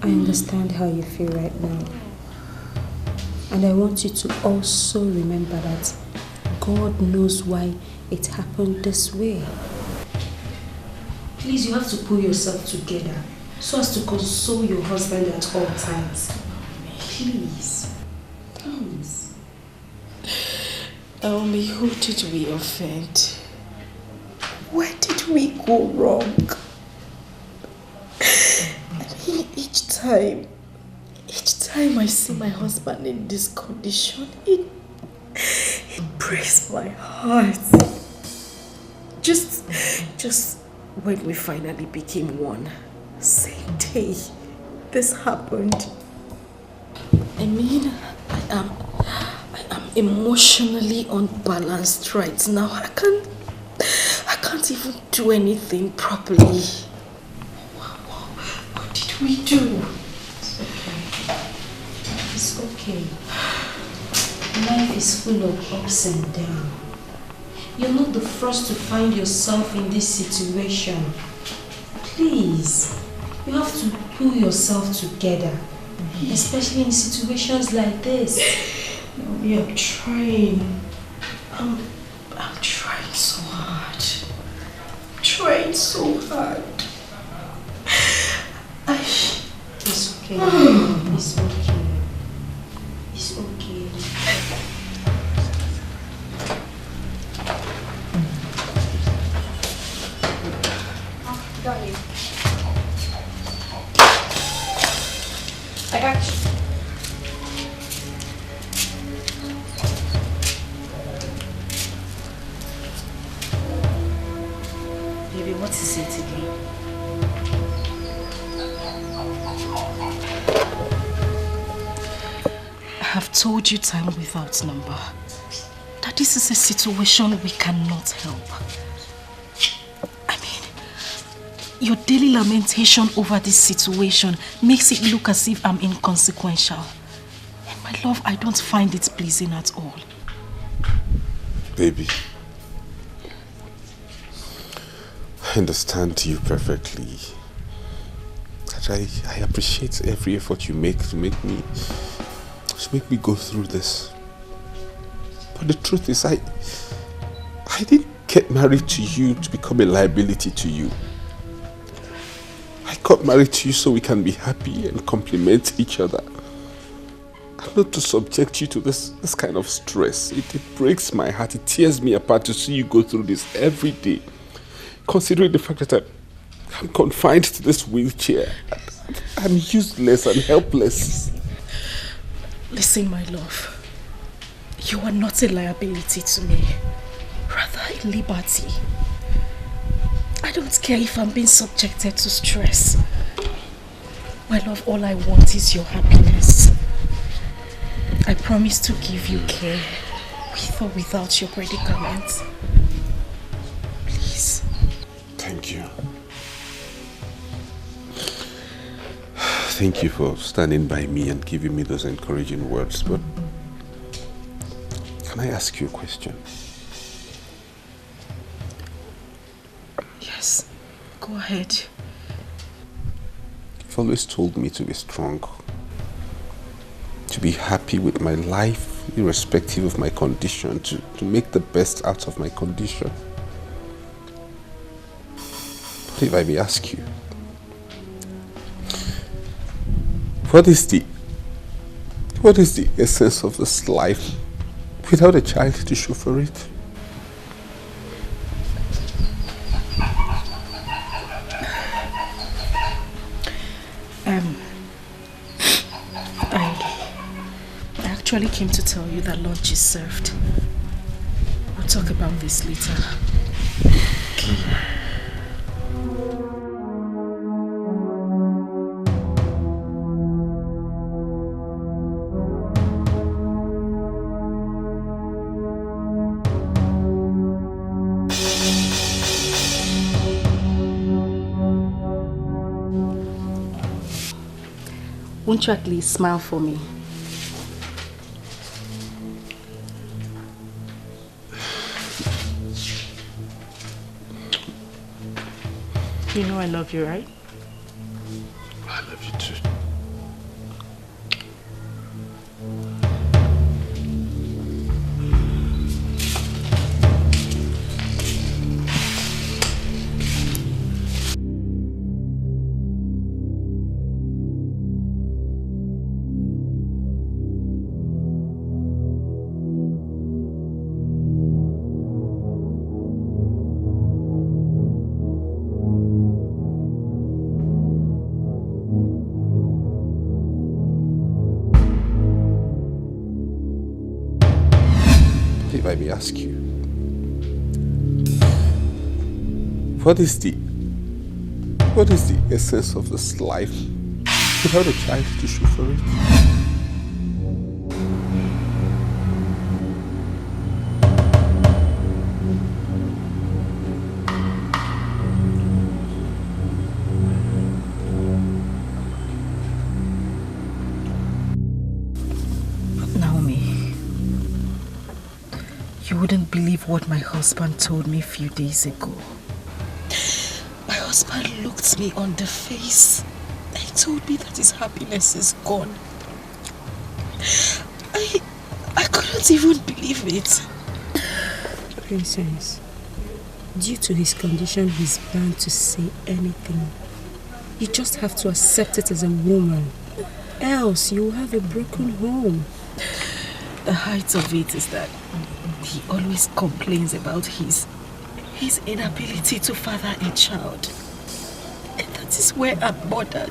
I understand how you feel right now. And I want you to also remember that God knows why it happened this way. Please, you have to pull yourself together so as to console your husband at all times. Please. Please. Naomi, who did we offend? Where did we go wrong? Each time I see my husband in this condition, it breaks my heart. Just when we finally became one, same day this happened. I mean, I am emotionally unbalanced right now. I can't even do anything properly. What did we do? It's okay. Life is full of ups and downs. You're not the first to find yourself in this situation. Please, you have to pull yourself together, especially in situations like this. We are trying. I'm trying so hard. Trying so hard. It's okay. It's okay. It's okay. Got you. I got you. Baby, what is it again? I have told you time without number that this is a situation we cannot help. Your daily lamentation over this situation makes it look as if I'm inconsequential. And my love, I don't find it pleasing at all. Baby, I understand you perfectly. I appreciate every effort you make to make me go through this. But the truth is, I didn't get married to you to become a liability to you. I got married to you so we can be happy and complement each other. I'm not to subject you to this kind of stress. It breaks my heart. It tears me apart to see you go through this every day. Considering the fact that I'm confined to this wheelchair. I'm useless and helpless. Listen, my love. You are not a liability to me. Rather a liberty. I don't care if I'm being subjected to stress. My love, all I want is your happiness. I promise to give you care, with or without your predicament. Please. Thank you. Thank you for standing by me and giving me those encouraging words, but can I ask you a question? Yes, go ahead. You've always told me to be strong, to be happy with my life, irrespective of my condition, to make the best out of my condition. But if I may ask you, what is the essence of this life without a child to show for it? I actually came to tell you that lunch is served. We'll talk about this later. Won't you at least smile for me? You know I love you, right? I love you too. me ask you. What is the essence of this life without a child to show for it? You wouldn't believe what my husband told me a few days ago. My husband looked me on the face and told me that his happiness is gone. I couldn't even believe it. Princess, due to his condition, he's bound to say anything. You just have to accept it as a woman. Else, you will have a broken home. The height of it is that he always complains about his inability to father a child. And that is where I'm bothered.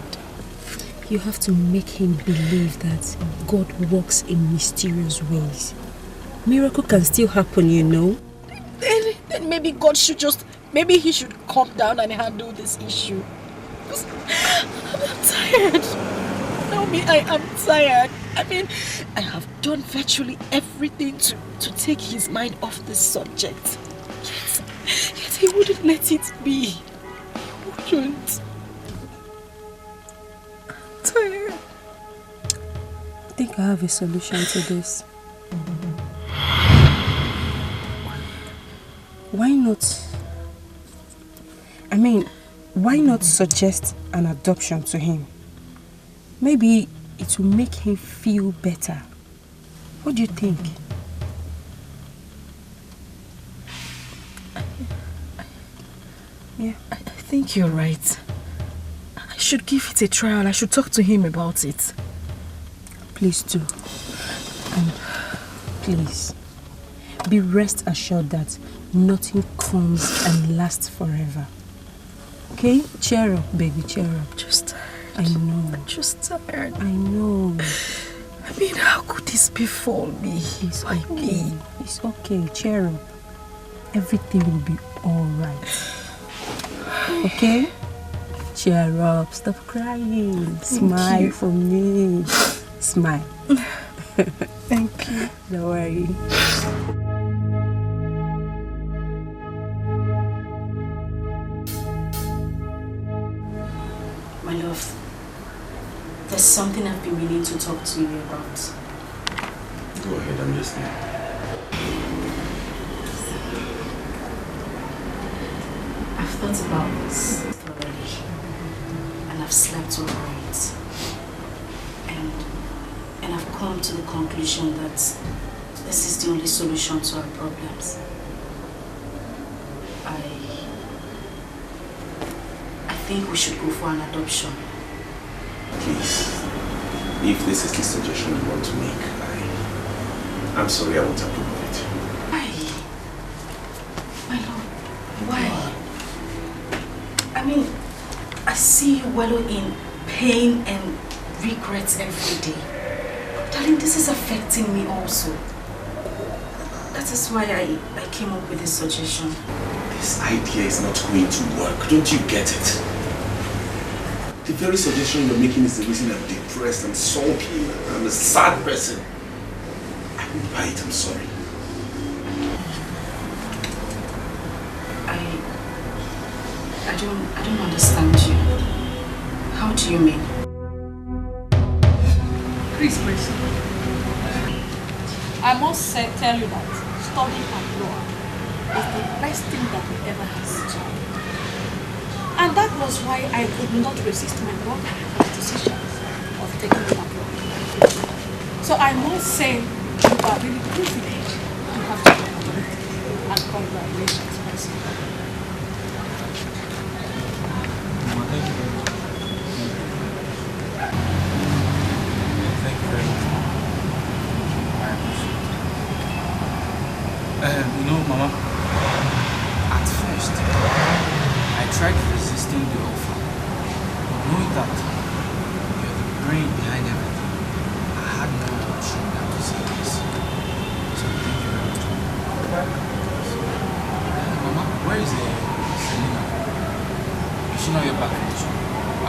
You have to make him believe that God works in mysterious ways. Miracle can still happen, you know. Then maybe God should maybe he should calm down and handle this issue. I'm tired. Naomi, I am tired. I mean, I have done virtually everything to take his mind off this subject. Yet he wouldn't let it be. He wouldn't. I'm tired. I think I have a solution to this. Why not suggest an adoption to him? Maybe it will make him feel better. What do you think? Yeah, I think you're right. I should give it a trial. I should talk to him about it. Please do. And please, be rest assured that nothing comes and lasts forever. Okay? Cheer up, baby, cheer up. Just tired. I know. I'm just tired. I know. I mean, how could this befall me? It's okay. It's okay. Cheer up. Everything will be alright. Okay? Cheer up. Stop crying. Smile for me. Smile. Thank you. Don't worry. My love, there's something I've been meaning to talk to you about. Go ahead, I'm listening. I've thought about this thoroughly, and I've slept over it. And I've come to the conclusion that this is the only solution to our problems. I think we should go for an adoption. Please, if this is the suggestion you want to make, I'm sorry, I won't approve of it. Why? My lord, why? I mean, I see you wallow in pain and regrets every day. Darling, this is affecting me also. That is why I came up with this suggestion. This idea is not going to work. Don't you get it? The very suggestion you're making is the reason I'm depressed and sulky. I'm a sad person. I won't buy it, I'm sorry. I don't understand you. How do you mean? Please, I must tell you that studying abroad is the best thing that we ever has to. And that was why I could not resist my brother's decision of taking him abroad. So I must say you are really privileged to have to do it. And congratulations, person. Thank you very much. I appreciate it. You know, Mama, at first, I tried resisting the offer. Knowing that you're the brain behind everything, I had no option than to say yes. So thank you very much.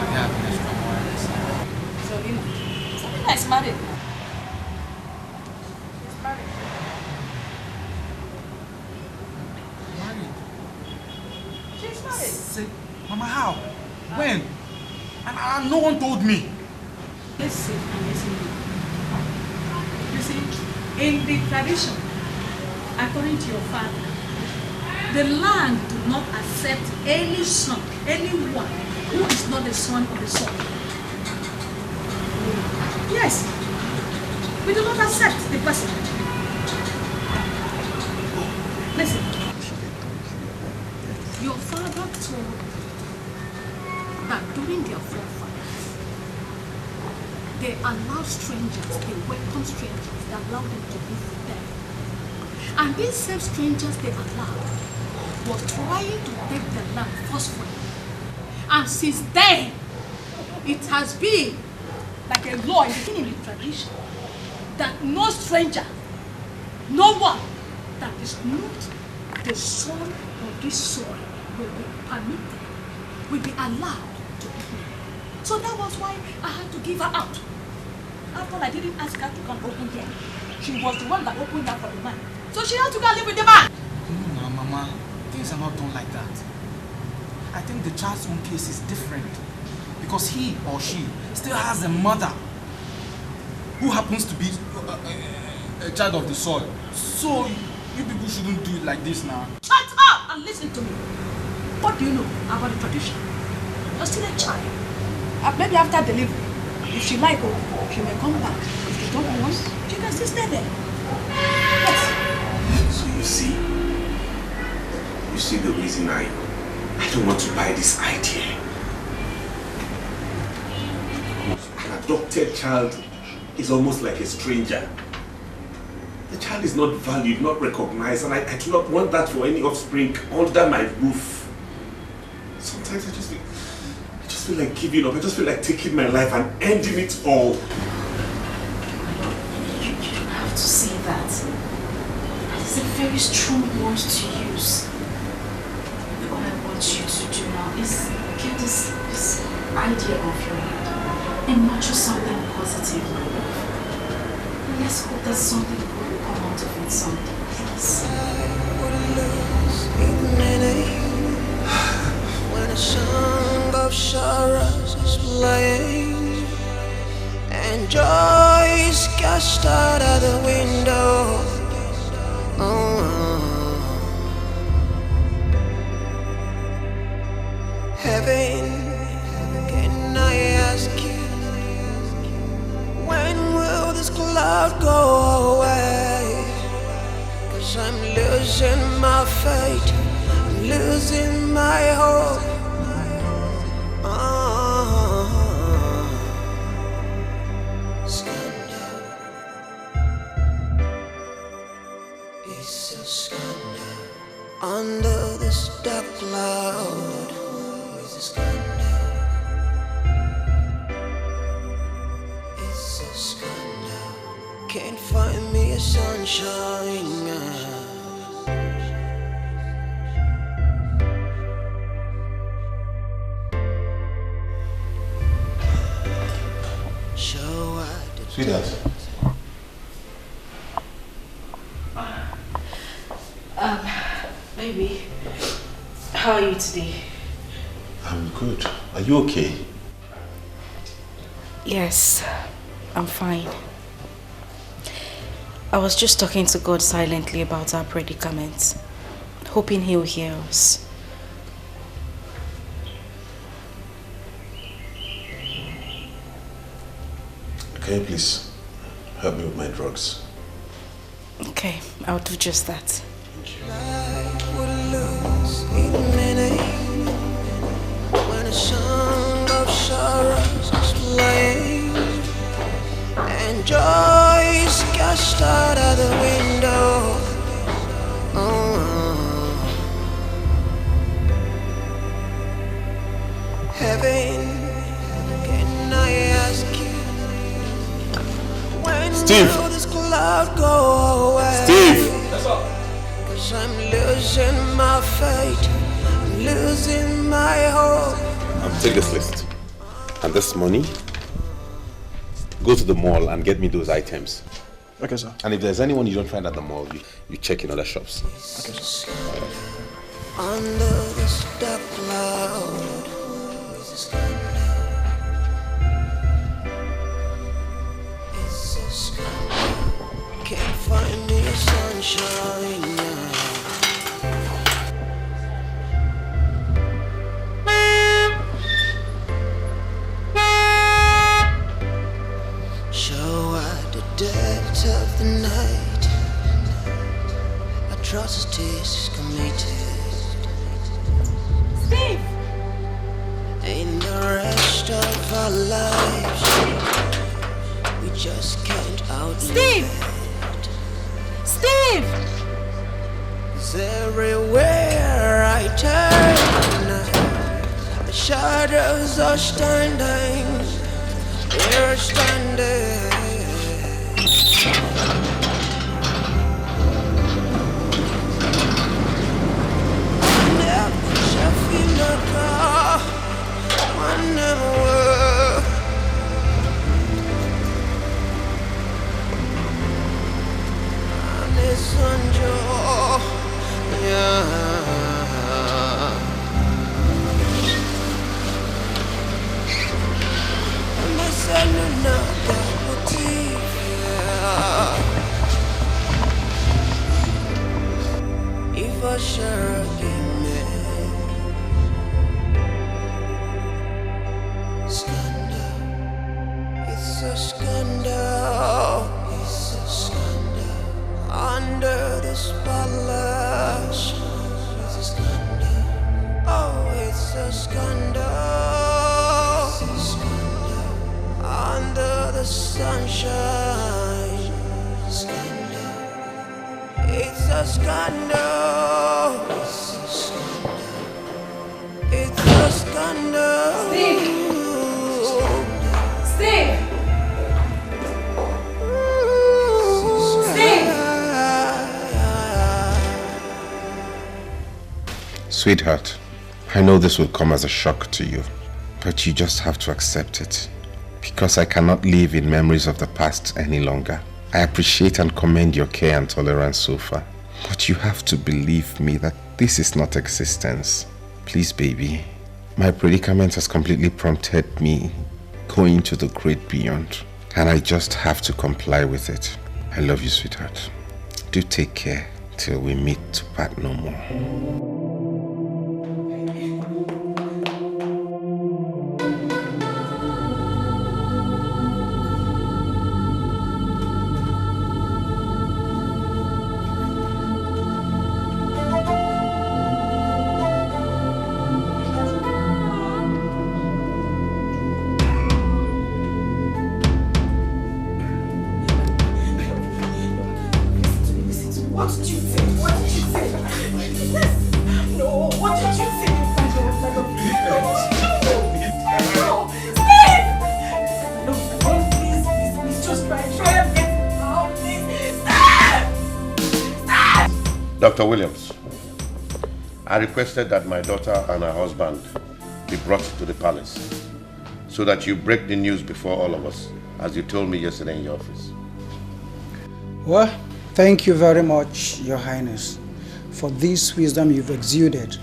they have been extra wireless. So, Sabina is married now. She's married. Married? She's married. Say, Mama, how? When? And no one told me. Listen and listen. You see, in the tradition, according to your father, the land do not accept any son, anyone who is not the son of the son. Yes, we do not accept the person. Listen, your father told that during their forefathers, they allowed strangers, they welcomed strangers, they allowed them to live with them. And these same strangers they allowed were trying to take the land forcefully. And since then, it has been like a law in the tradition that no stranger, no one that is not the son of this soil will be permitted, will be allowed to be here. So that was why I had to give her out. After all, I didn't ask her to come open here. She was the one that opened her for the man. So she had to go and live with the man. No, Mama. Things are not done like that. I think the child's own case is different. Because he or she still has a mother who happens to be a child of the soil. So you people shouldn't do it like this now. Shut up and listen to me. What do you know about the tradition? You're still a child. Maybe after delivery, if she like, she may come back. If she don't want, she can still stay there. Yes. So you see the reason I don't want to buy this idea. An adopted child is almost like a stranger. The child is not valued, not recognized, and I do not want that for any offspring under my roof. Sometimes I just feel like giving up. I just feel like taking my life and ending it all. You don't have to say that. That is a very strong word to use. All I want you to do now is get this idea off your head and nurture something positive. Let's hope that something good will come out of it someday, please. When a song of sorrows is playing and joy is cast out of the window. Heaven, can I ask you, when will this cloud go away? 'Cause I'm losing my faith, I'm losing my hope. Scandal, it's a scandal under this dark cloud. It's a scandal, it's a scandal. Can't find me a sunshine. Sweetheart. Baby, how are you today? I'm good. Are you okay? Yes, I'm fine. I was just talking to God silently about our predicament, hoping He'll hear us. Can you please help me with my drugs? Okay, I'll do just that. When a song of sorrows is playing and joy is cast out of the window. Heaven, can I ask you, when will this cloud go away? Steve! 'Cause I'm losing my faith, I'm losing my hope. Take this list. And this money, go to the mall and get me those items. Okay, sir. And if there's anyone you don't find at the mall, you check in other shops. Okay, sir. Under this dark cloud, can't find me a sunshine now. So at the depth of the night, atrocities committed. Steve! In the rest of our lives, we just can't outlive Steve! it. Steve! 'Cause everywhere I turn, the shadows are standing. They're standing. Never Shafinaka, never. And it's unjoy, yeah. If I share scandal, it's a scandal, it's a scandal. Under the spotlight, it's a scandal. Oh, it's a scandal. Under the sunshine, scandal. It's a scandal. It's a scandal. It's a scandal. Steve! Steve! Steve! Sweetheart, I know this will come as a shock to you, but you just have to accept it. Because I cannot live in memories of the past any longer. I appreciate and commend your care and tolerance so far. But you have to believe me that this is not existence. Please, baby. My predicament has completely prompted me going to the great beyond. And I just have to comply with it. I love you, sweetheart. Do take care till we meet to part no more. Dr. Williams, I requested that my daughter and her husband be brought to the palace so that you break the news before all of us, as you told me yesterday in your office. Well, thank you very much, Your Highness, for this wisdom you've exuded.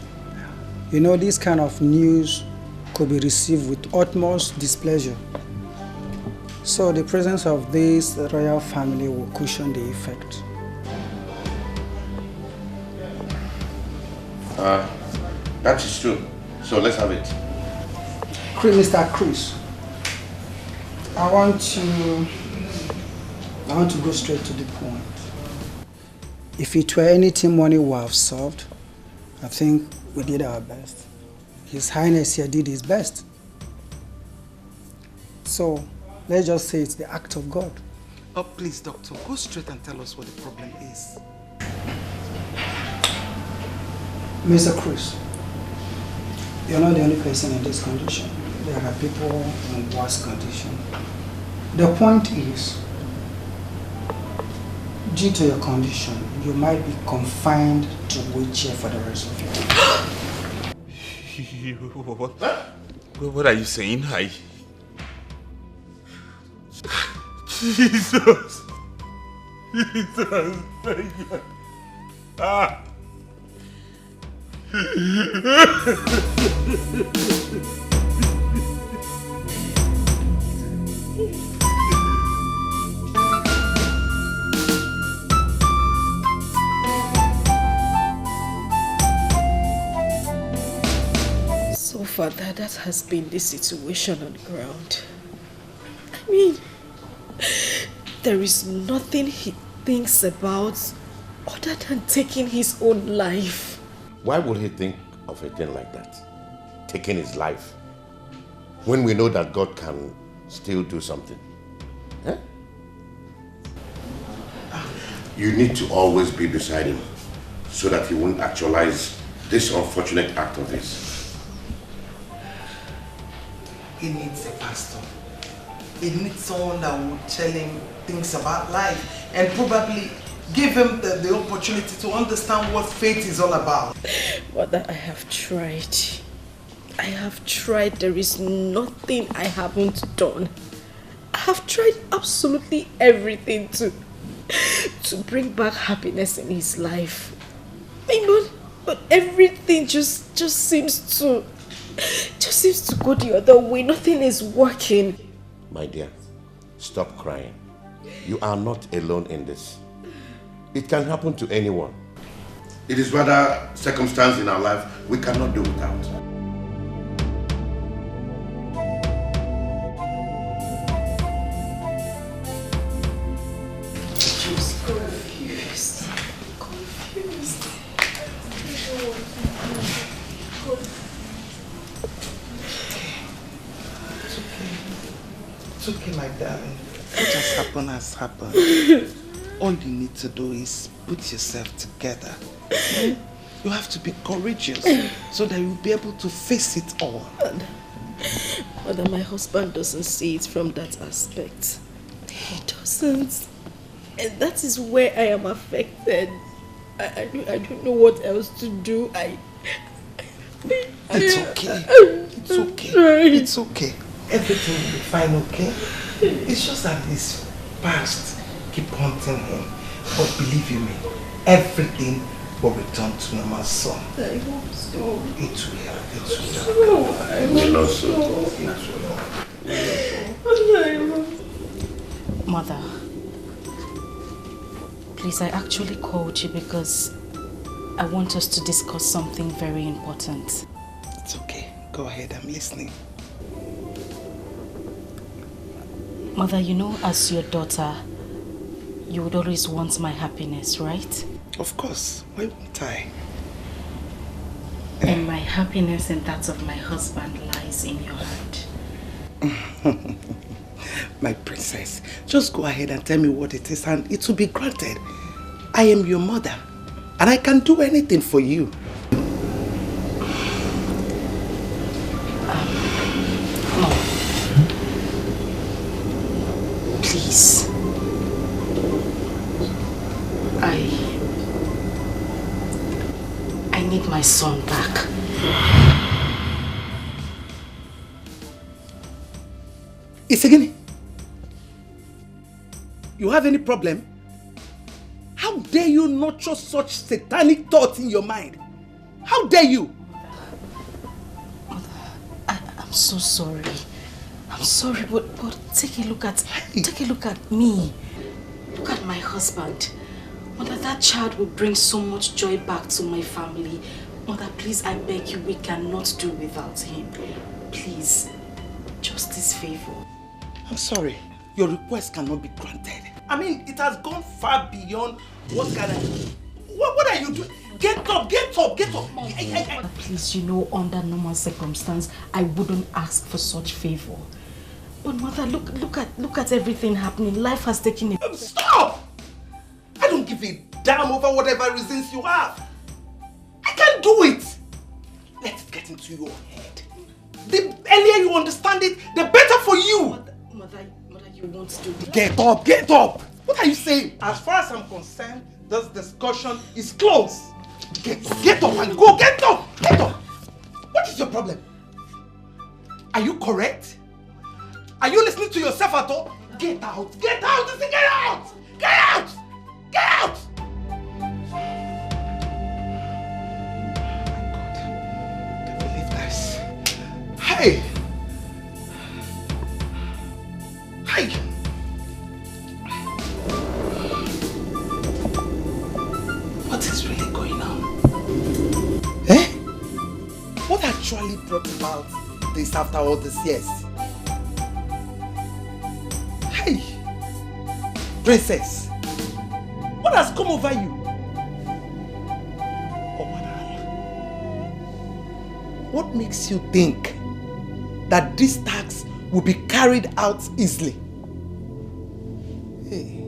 You know, this kind of news could be received with utmost displeasure. So the presence of this royal family will cushion the effect. That is true. So let's have it. Mr. Chris, I want to go straight to the point. If it were anything money would have solved, I think we did our best. His Highness here did his best. So let's just say it's the act of God. Oh, please, doctor, go straight and tell us what the problem is. Mr. Chris, you're not the only person in this condition. There are people in worse condition. The point is, due to your condition, you might be confined to a wheelchair for the rest of your life. What are you saying? Jesus! Jesus! Thank you. Ah! So Father, that has been the situation on ground. I mean, there is nothing he thinks about other than taking his own life. Why would he think of a thing like that? Taking his life? When we know that God can still do something. Eh? You need to always be beside him so that he won't actualize this unfortunate act of his. He needs a pastor. He needs someone that will tell him things about life and probably give him the opportunity to understand what faith is all about. Mother, I have tried. I have tried. There is nothing I haven't done. I have tried absolutely everything to bring back happiness in his life. But everything just seems to go the other way. Nothing is working. My dear, stop crying. You are not alone in this. It can happen to anyone. It is rather circumstance in our life we cannot do without. She's confused. It's okay, my darling. What has happened. All you need to do is put yourself together. You have to be courageous so that you'll be able to face it all. Mother, my husband doesn't see it from that aspect. He doesn't. And that is where I am affected. I don't know what else to do. It's okay. It's okay. It's okay. Everything will be fine, okay? It's just that his past keep haunting him. But believe you me, everything will return to normal soon. I hope so. It will. I hope so. Mother, please, I actually called you because I want us to discuss something very important. It's okay. Go ahead, I'm listening. Mother, you know, as your daughter, you would always want my happiness, right? Of course. Why won't I? And my happiness and that of my husband lies in your hand. My princess, just go ahead and tell me what it is and it will be granted. I am your mother and I can do anything for you. No. Please. I need my son back. Isegini, you have any problem? How dare you nurture such satanic thoughts in your mind? How dare you? Mother, I'm so sorry. I'm sorry, but take a look at me. Look at my husband. Mother, that child will bring so much joy back to my family. Mother, please, I beg you, we cannot do without him. Please, just this favor. I'm sorry, your request cannot be granted. I mean, it has gone far beyond what can I... What are you doing? Get up! Mom, please, you know, under normal circumstance, I wouldn't ask for such favor. But Mother, look at everything happening. Life has taken a... Stop! I don't give a damn over whatever reasons you have. I can't do it. Let it get into your head. The earlier you understand it, the better for you. Mother, you won't do this. Get up! What are you saying? As far as I'm concerned, this discussion is closed. Get up and go. Get up! What is your problem? Are you correct? Are you listening to yourself at all? Get out! Get out! Get out! Get out! Get out! Can't believe this. Hey! Hey! What is really going on? Eh? What actually brought about this after all these years? Hey! Princess! What has come over you? Oh, what makes you think that this tax will be carried out easily? Hey,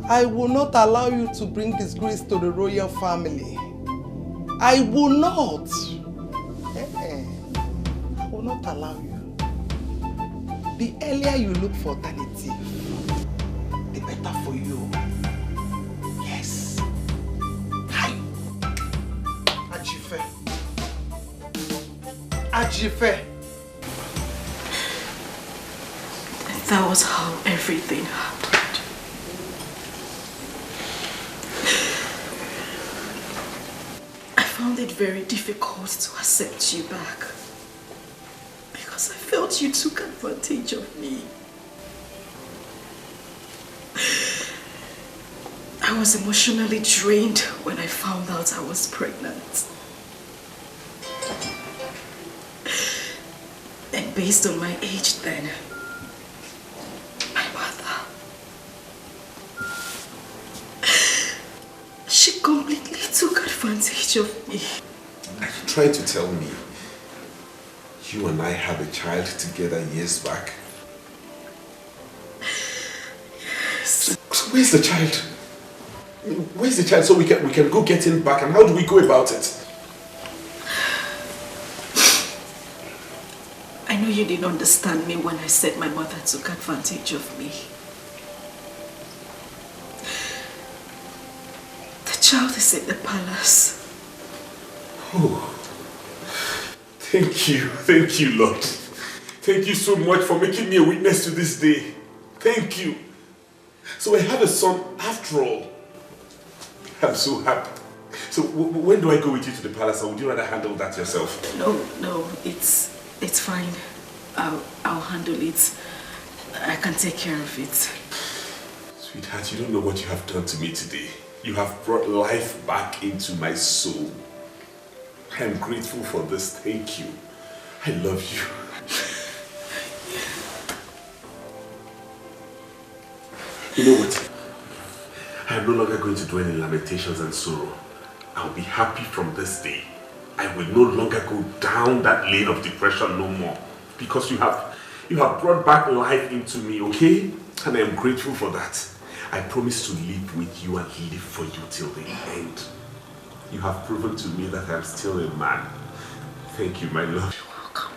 I will not allow you to bring disgrace to the royal family. I will not. I will not allow you. The earlier you look for alternative, the better for you. Yes. Hi. Ajife. Ajife. That was how everything happened. I found it very difficult to accept you back because I felt you took advantage of me. I was emotionally drained when I found out I was pregnant. And based on my age then, she completely took advantage of me. Are you trying to tell me you and I had a child together years back? Yes. So where's the child? Where's the child so we can go get him back, and how do we go about it? I know you didn't understand me when I said my mother took advantage of me. The child is in the palace. Oh, thank you, Lord. Thank you so much for making me a witness to this day. Thank you. So I have a son after all. I'm so happy. So when do I go with you to the palace, or would you rather handle that yourself? No, it's fine. I'll handle it. I can take care of it. Sweetheart, you don't know what you have done to me today. You have brought life back into my soul. I am grateful for this. Thank you. I love you. You know what? I am no longer going to dwell in lamentations and sorrow. I'll be happy from this day. I will no longer go down that lane of depression no more. Because you have brought back life into me, okay? And I am grateful for that. I promise to live with you and live for you till the end. You have proven to me that I am still a man. Thank you, my love. You're welcome.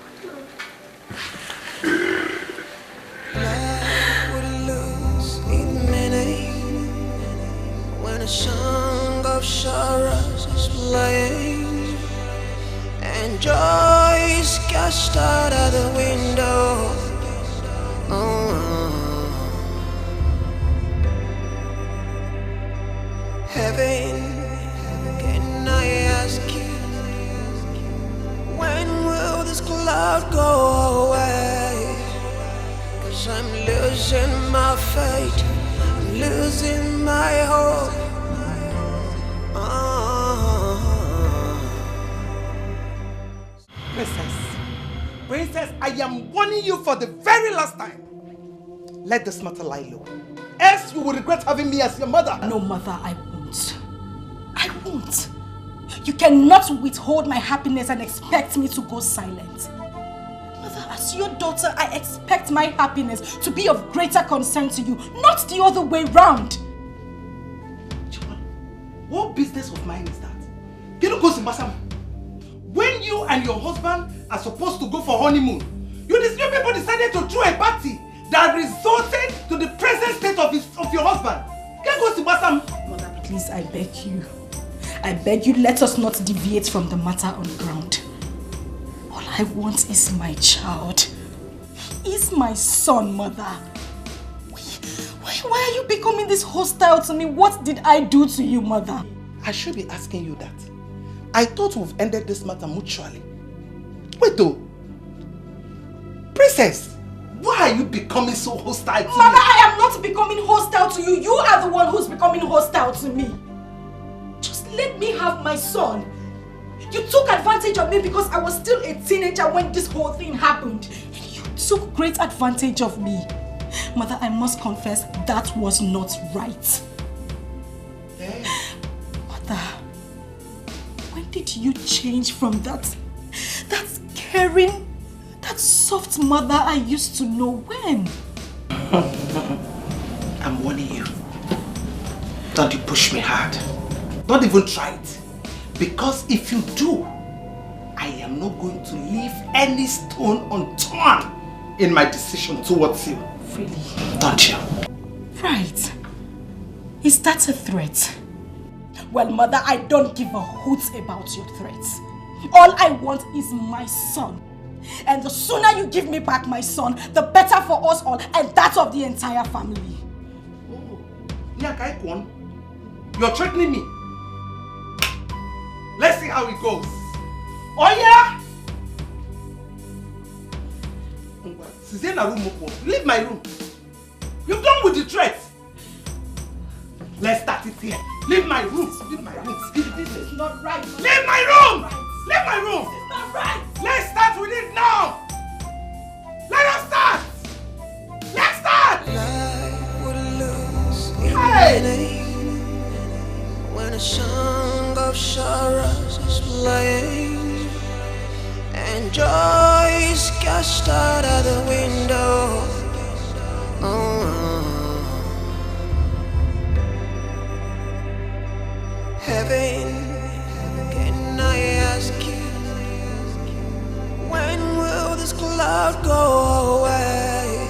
Life would lose its meaning when a song of sorrows is playing and joy is cast out of the window. Heaven, can I ask you, when will this cloud go away? 'Cause I'm losing my faith, I'm losing my hope. Princess, I am warning you for the very last time. Let this matter lie low. Else you will regret having me as your mother. No, mother, I won't. I won't. You cannot withhold my happiness and expect me to go silent. Mother, as your daughter, I expect my happiness to be of greater concern to you, not the other way round. What business of mine is that? You don't go to Mbasam. When you and your husband are supposed to go for honeymoon, you people decided to throw a party that resulted to the present state of your husband. Can't go to Mbasam. Mother, please, I beg you. I beg you, let us not deviate from the matter on ground. All I want is my child. He is my son, Mother. Why are you becoming this hostile to me? What did I do to you, mother? I should be asking you that. I thought we've ended this matter mutually. Wait though. Princess, why are you becoming so hostile to me? Mother, I am not becoming hostile to you. You are the one who's becoming hostile to me. Just let me have my son. You took advantage of me because I was still a teenager when this whole thing happened. And you took great advantage of me. Mother, I must confess, that was not right. Hey. Mother, when did you change from that caring, that soft mother I used to know? When? I'm warning you. Don't you push me hard. Don't even try it. Because if you do, I am not going to leave any stone unturned in my decision towards you. Really? Don't you? Right. Is that a threat? Well, mother, I don't give a hoot about your threats. All I want is my son. And the sooner you give me back my son, the better for us all and that of the entire family. Oh, you're threatening me. Let's see how it goes. Oh yeah? Leave my room. You're done with the threat. Let's start it here. Leave my room. Leave my room. This is not right. Leave my room. Leave my room. This is not right. Let's start with it now. Let us start. Let's start. Life would lose its Hey. meaning when a song of sorrows is playing and joy is cast out of the window. Heaven, can I ask you, when will this cloud go away?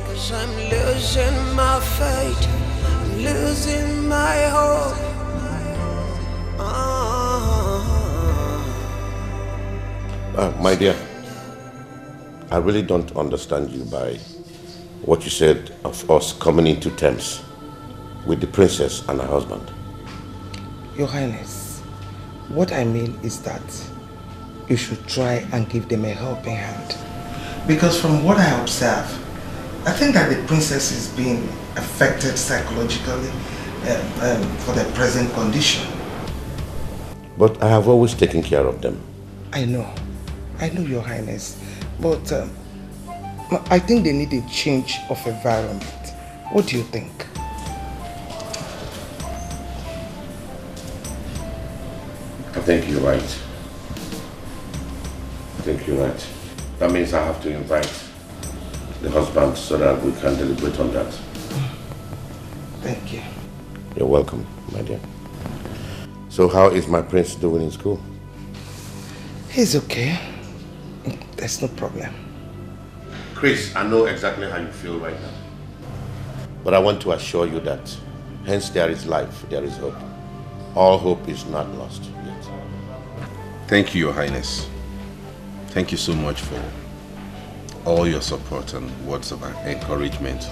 'Cause I'm losing my faith, I'm losing my hope. My dear, I really don't understand you by what you said of us coming into terms with the princess and her husband. Your Highness, what I mean is that you should try and give them a helping hand. Because from what I observe, I think that the princess is being affected psychologically for the present condition. But I have always taken care of them. I know, Your Highness, but I think they need a change of environment. What do you think? I think you're right. That means I have to invite the husband so that we can deliberate on that. Thank you. You're welcome, my dear. So how is my prince doing in school? He's okay. There's no problem. Chris, I know exactly how you feel right now. But I want to assure you that hence there is life, there is hope. All hope is not lost yet. Thank you, Your Highness. Thank you so much for all your support and words of encouragement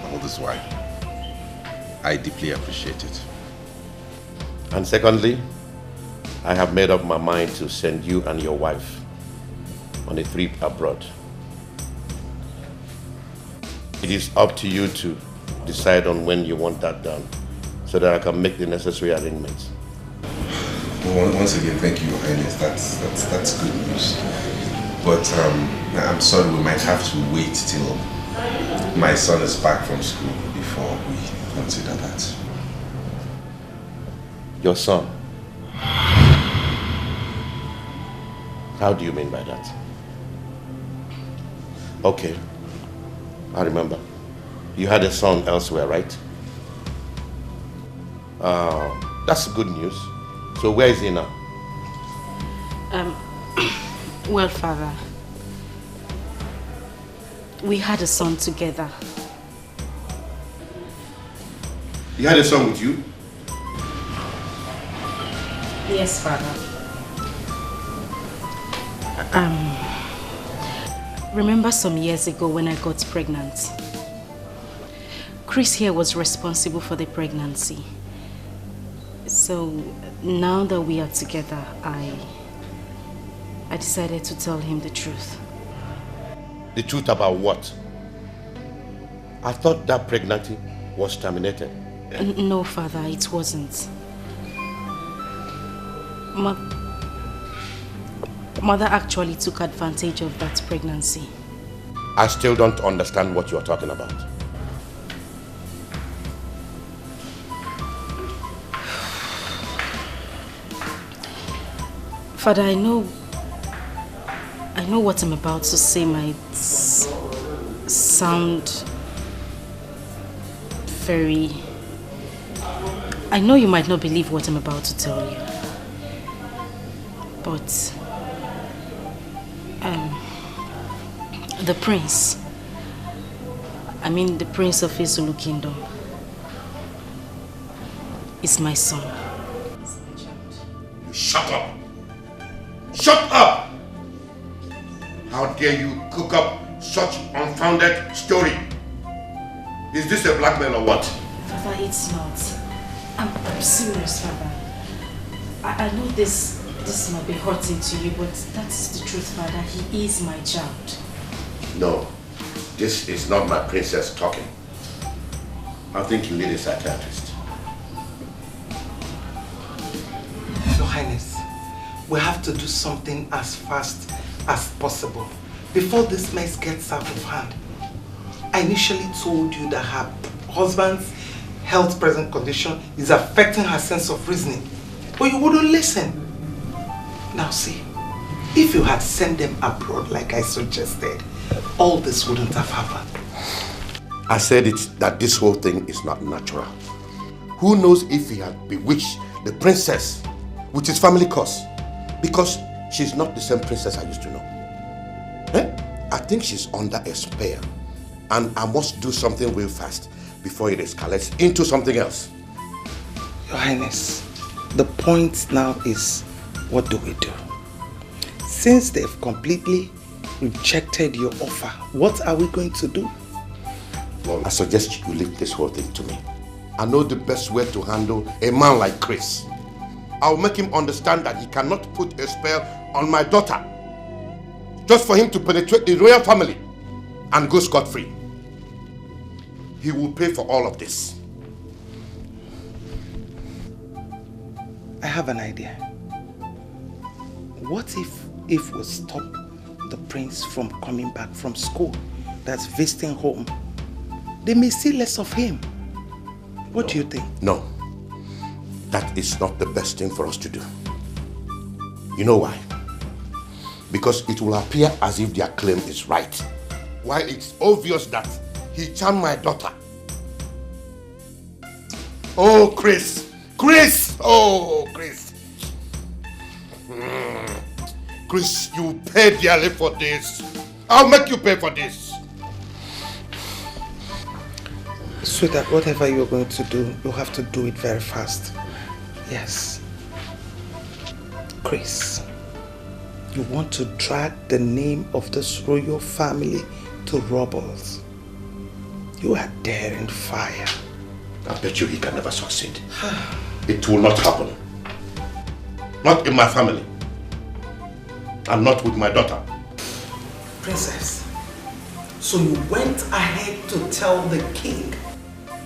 all this while. I deeply appreciate it. And secondly, I have made up my mind to send you and your wife on a trip abroad. It is up to you to decide on when you want that done so that I can make the necessary arrangements. Well, once again, thank you, Your Highness. That's good news. But I'm sorry, we might have to wait till my son is back from school before we consider that. Your son? How do you mean by that? Okay, I remember. You had a son elsewhere, right? That's good news. So where is he now? Well, Father, we had a son together. You had a son with you? Yes, Father. Remember some years ago when I got pregnant? Chris here was responsible for the pregnancy. So now that we are together, I decided to tell him the truth. The truth about what? I thought that pregnancy was terminated. No, Father, it wasn't. Mother actually took advantage of that pregnancy. I still don't understand what you are talking about. Father, I know what I'm about to say might sound very... I know you might not believe what I'm about to tell you. But... the prince... the prince of Izulu Kingdom is my son. Shut up! Shut up! How dare you cook up such unfounded story? Is this a blackmail or what? Father, it's not. I'm serious, Father. I know this might be hurting to you, but that's the truth, Father. He is my child. No, this is not my princess talking. I think you need a psychiatrist. Your Highness, we have to do something as fast as possible before this mess gets out of hand. I initially told you that her husband's health present condition is affecting her sense of reasoning, but you wouldn't listen. Now see, if you had sent them abroad like I suggested, all this wouldn't have happened. I said that this whole thing is not natural. Who knows if he had bewitched the princess with his family curse? Because she's not the same princess I used to know. I think she's under a spell, and I must do something real fast before it escalates into something else. Your Highness, the point now is, what do we do? Since they've completely rejected your offer, what are we going to do? Well, I suggest you leave this whole thing to me. I know the best way to handle a man like Chris. I'll make him understand that he cannot put a spell on my daughter just for him to penetrate the royal family and go scot-free. He will pay for all of this. I have an idea. What if we stop the prince from coming back from school, that's visiting home? They may see less of him. What do you think? No, that is not the best thing for us to do. You know why? Because it will appear as if their claim is right, while it's obvious that he charmed my daughter. Oh, Chris! Chris! Oh, Chris! Chris, you pay dearly for this. I'll make you pay for this. Sweetheart, whatever you're going to do, you'll have to do it very fast. Yes. Chris, you want to drag the name of this royal family to rubbles. You are daring fire. I bet you he can never succeed. It will not happen. Not in my family. And not with my daughter. Princess, so you went ahead to tell the king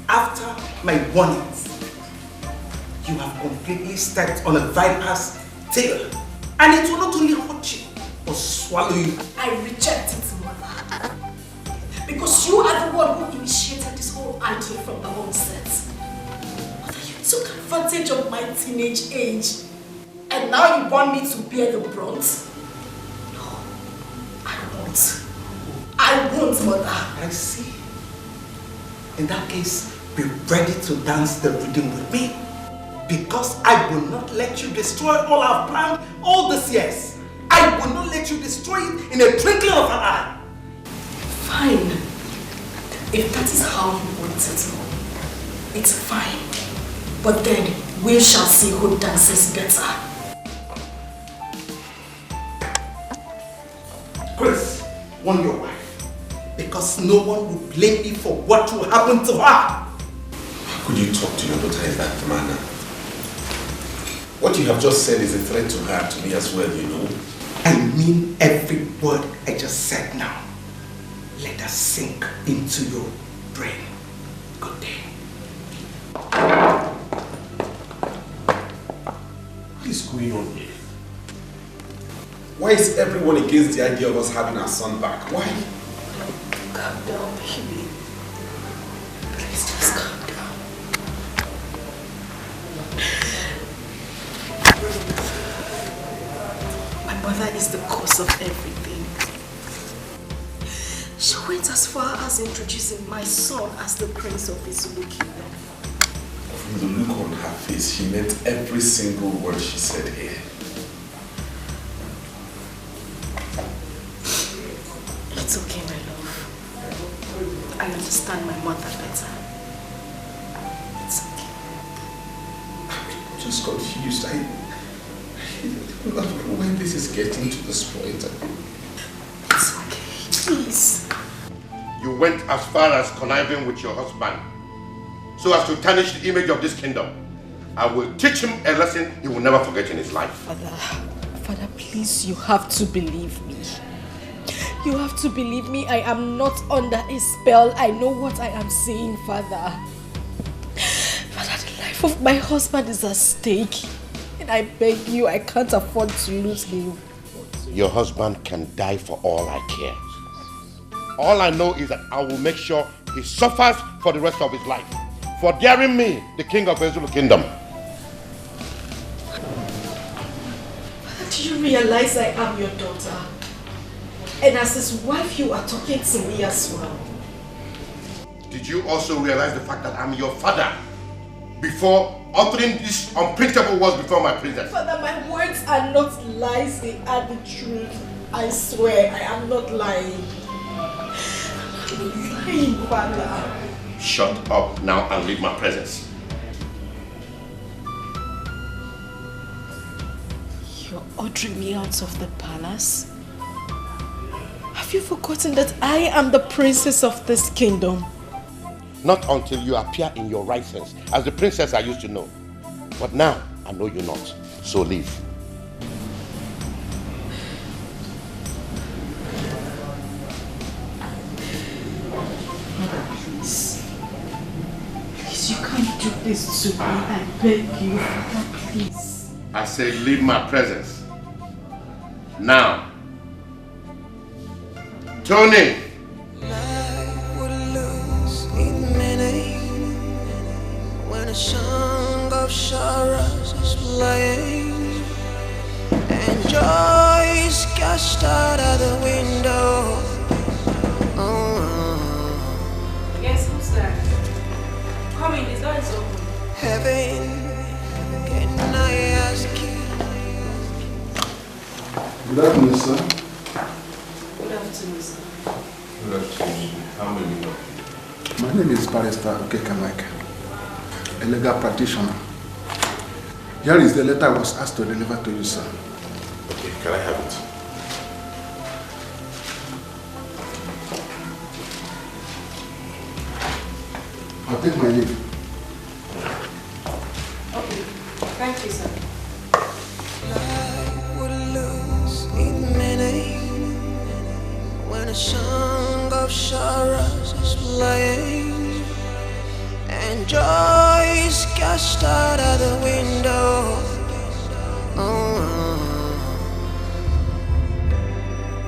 after my warnings. You have completely stepped on a viper's tail. And it will not only hurt you, but swallow you. I reject it, Mother. Because you are the one who initiated this whole idea from the onset. Mother, you took advantage of my teenage age. And now you want me to bear the brunt? No, I won't. I won't, Mother. I see. In that case, be ready to dance the rhythm with me. Because I will not let you destroy all I've planned all these years. I will not let you destroy it in a twinkling of an eye. Fine. If that is how you want it, it's fine. But then we shall see who dances better. Chris, warn your wife. because no one will blame me for what will happen to her. How could you talk to your daughter in that manner? What you have just said is a threat to her, to me as well, you know. I mean every word I just said now. Let that sink into your brain. Good day. What is going on here? Why is everyone against the idea of us having our son back? Why? Calm down, baby. Please just calm down. My mother is the cause of everything. She went as far as introducing my son as the prince of his kingdom. From the look on her face, she meant every single word she said here. It's okay, my love. I understand my mother better. It's okay. I'm just confused. I don't know when this is getting to this point. It's okay. Please. You went as far as conniving with your husband so as to tarnish the image of this kingdom. I will teach him a lesson he will never forget in his life. Father, please, you have to believe me. You have to believe me. I am not under a spell. I know what I am saying, Father. Father, the life of my husband is at stake. And I beg you, I can't afford to lose him. Your husband can die for all I care. All I know is that I will make sure he suffers for the rest of his life for daring me, the king of the Zulu kingdom. Do you realize I am your daughter? And as his wife, you are talking to me as well. Did you also realize the fact that I'm your father before uttering these unprintable words before my princess? Father, my words are not lies, they are the truth. I swear, I am not lying. I'm not lying, Father. Shut up now and leave my presence. You're ordering me out of the palace? Have you forgotten that I am the princess of this kingdom? Not until you appear in your right sense, as the princess I used to know. But now, I know you not. So leave. Mother, please. Please, you can't do this to me. I beg you, Father, please. I say leave my presence. Now. Tony! Life would lose its meaning when a song of sorrows is playing and joy is cast out of the window. Yes, who's there? Come in, the door is open. Heaven, can I ask you? Good afternoon, sir. Good afternoon, sir. Good afternoon. How may we help you? My name is Barrister Dikeh, a legal practitioner. Here is the letter I was asked to deliver to you, sir. Okay, can I have it? I'll take my leave. Okay, thank you, sir. Life would lose its meaning when a song of sorrows is playing and joy is cast out of the window.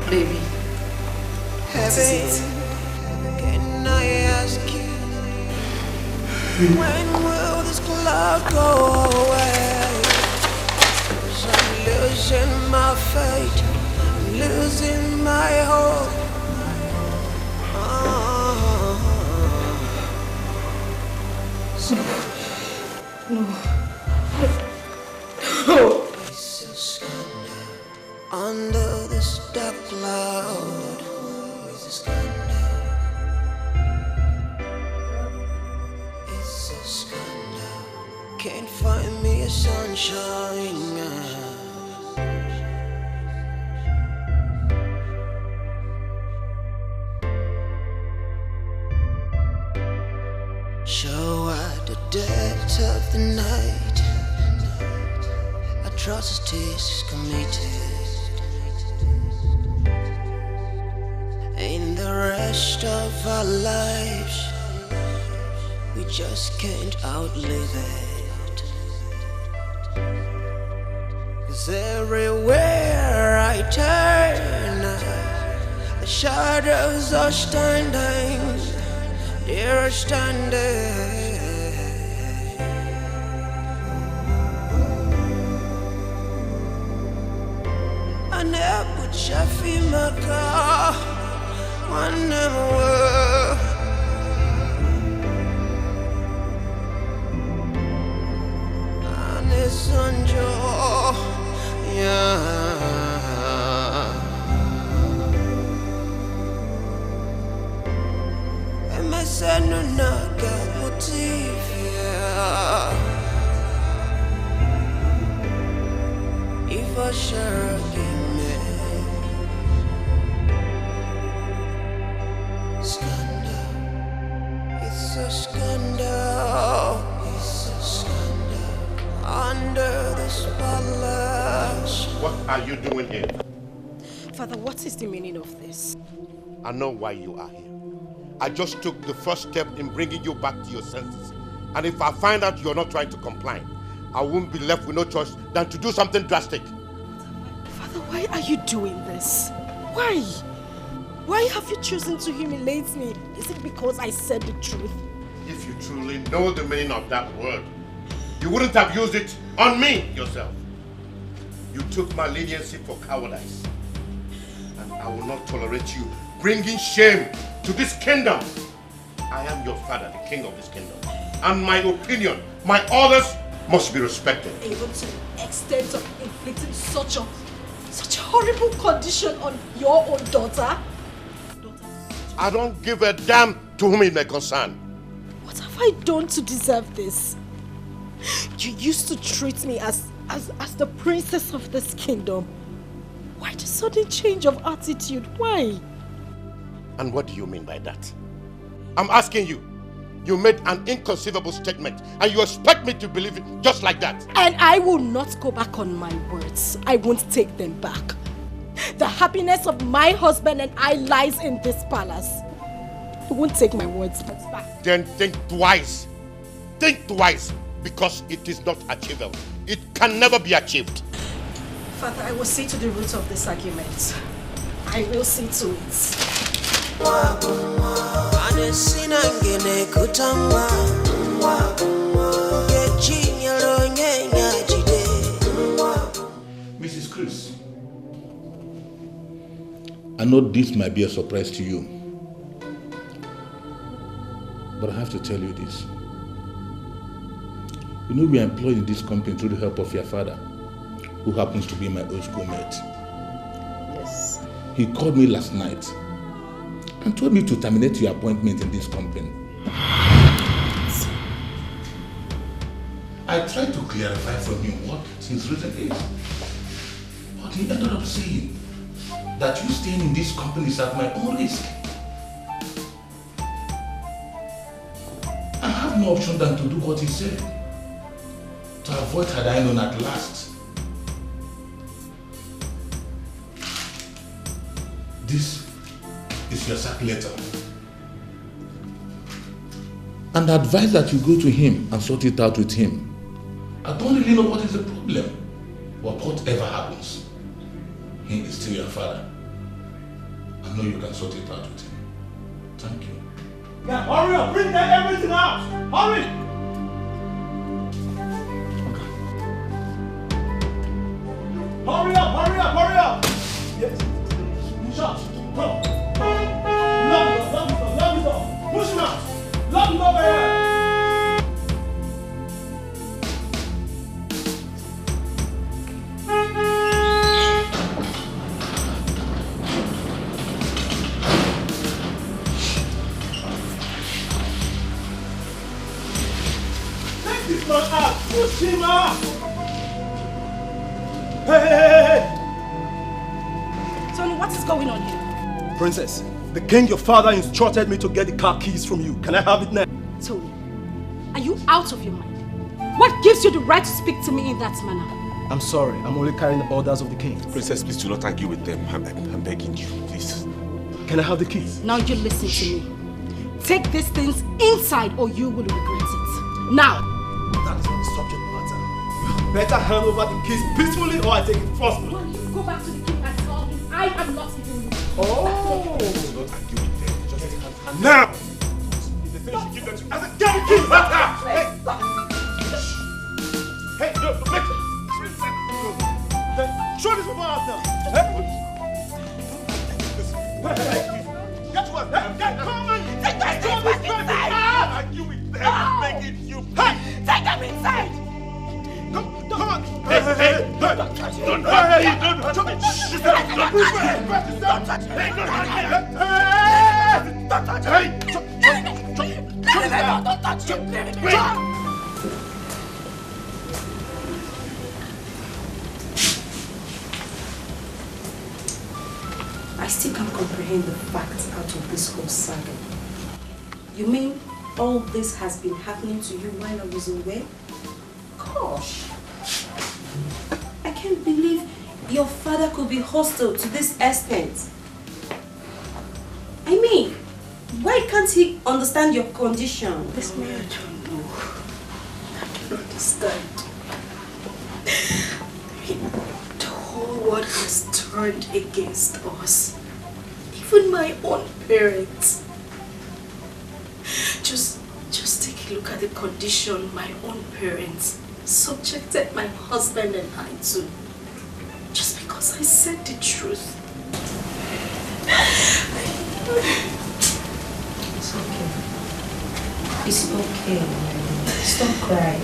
Baby, Heaven, can I ask you, when will this cloud go away? 'Cause I'm losing my faith, I'm losing my hope. No. It's a scandal under this dark cloud. It's a scandal. It's a scandal. Can't find me a sunshine. Show at the dead of the night, atrocities committed. In the rest of our lives, we just can't outlive it. 'Cause everywhere I turn, the shadows are standing, they're standing. I never Shafi Maka, one never. And it's on joy, yeah. Emesano naga motivia. If I share me, scandal, it's a scandal, it's a scandal under the spotlight. What are you doing here? Father, what is the meaning of this? I know why you are here. I just took the first step in bringing you back to your senses. And if I find out you're not trying to comply, I won't be left with no choice than to do something drastic. Father, why are you doing this? Why? Why have you chosen to humiliate me? Is it because I said the truth? If you truly know the meaning of that word, you wouldn't have used it on me yourself. You took my leniency for cowardice. And I will not tolerate you bringing shame to this kingdom. I am your father, the king of this kingdom. And my opinion, my orders must be respected. Even to the extent of inflicting such a horrible condition on your own daughter? I don't give a damn to whom it may concern. What have I done to deserve this? You used to treat me as the princess of this kingdom. Why the sudden change of attitude? Why? And what do you mean by that? I'm asking you. You made an inconceivable statement and you expect me to believe it just like that. And I will not go back on my words. I won't take them back. The happiness of my husband and I lies in this palace. I won't take my words back. Then think twice. Think twice, because it is not achievable. It can never be achieved. Father, I will see to the root of this argument. I will see to it. Mrs. Chris, I know this might be a surprise to you, but I have to tell you this. You know, we are employed in this company through the help of your father, who happens to be my old schoolmate. Yes. He called me last night and told me to terminate your appointment in this company. I tried to clarify from him what his reason is, but he ended up saying that you staying in this company is at my own risk. I have no option than to do what he said, to avoid had I known at last. This is your sack letter. And I advise that you go to him and sort it out with him. I don't really know what is the problem, but whatever happens, he is still your father. I know you can sort it out with him. Thank you. Yeah, hurry up! Bring everything out! Hurry! Hurry up! Hurry up! Hurry up! Yes. Shut. Go. Lock the door. Lock the door. Push him out. Lock the door over here. Take this man out. Push him out. Hey! Tony, what is going on here? Princess, the king, your father, instructed me to get the car keys from you. Can I have it now? Tony, Are you out of your mind? What gives you the right to speak to me in that manner? I'm sorry. I'm only carrying the orders of the king. Princess, please do not argue with them. I'm begging you, please. Can I have the keys? Now you listen to me. Take these things inside or you will regret it. Now! That is not the subject matter. You better hand over the keys peacefully or I take it forcefully. Well, you go back to the king and tell him I am not giving you. Oh! Do not argue with them. Just hand now! If they finish, you give them to me. I said, get the keys! Hey! Hey, no, wait! Show this before after! Hey! Get to us! Get, come on! Take them inside! Argue with them! I'm begging you! Hey! Take them inside! Come on! Hey! Don't touch me! Don't touch me! Don't touch me! Don't touch me! Don't touch me! I still can't comprehend the facts out of this whole saga. You mean all this has been happening to you while I was away? Gosh! I can't believe your father could be hostile to this extent. I mean, why can't he understand your condition? This man, I don't know. I don't understand. The whole world has turned against us. Even my own parents. Just take a look at the condition my own parents subjected my husband and I to. Just because I said the truth. It's okay. It's okay. Stop crying.